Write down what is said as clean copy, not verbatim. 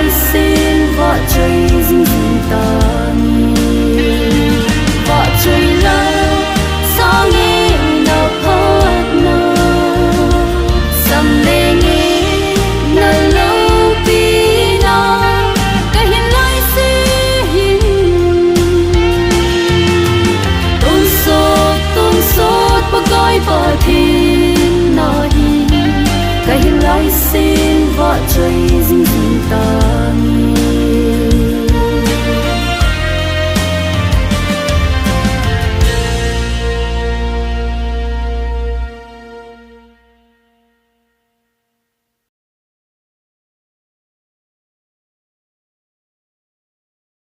lái xin vợ chơi dinh dinh ta nghe vợ chơi la sao nghe nào thoát nào sầm lê nghe nơi lâu pi na cái hiện lái xin tôn sốt bơ gói bờ thiên na hi cái hiện lái xin vợ chơi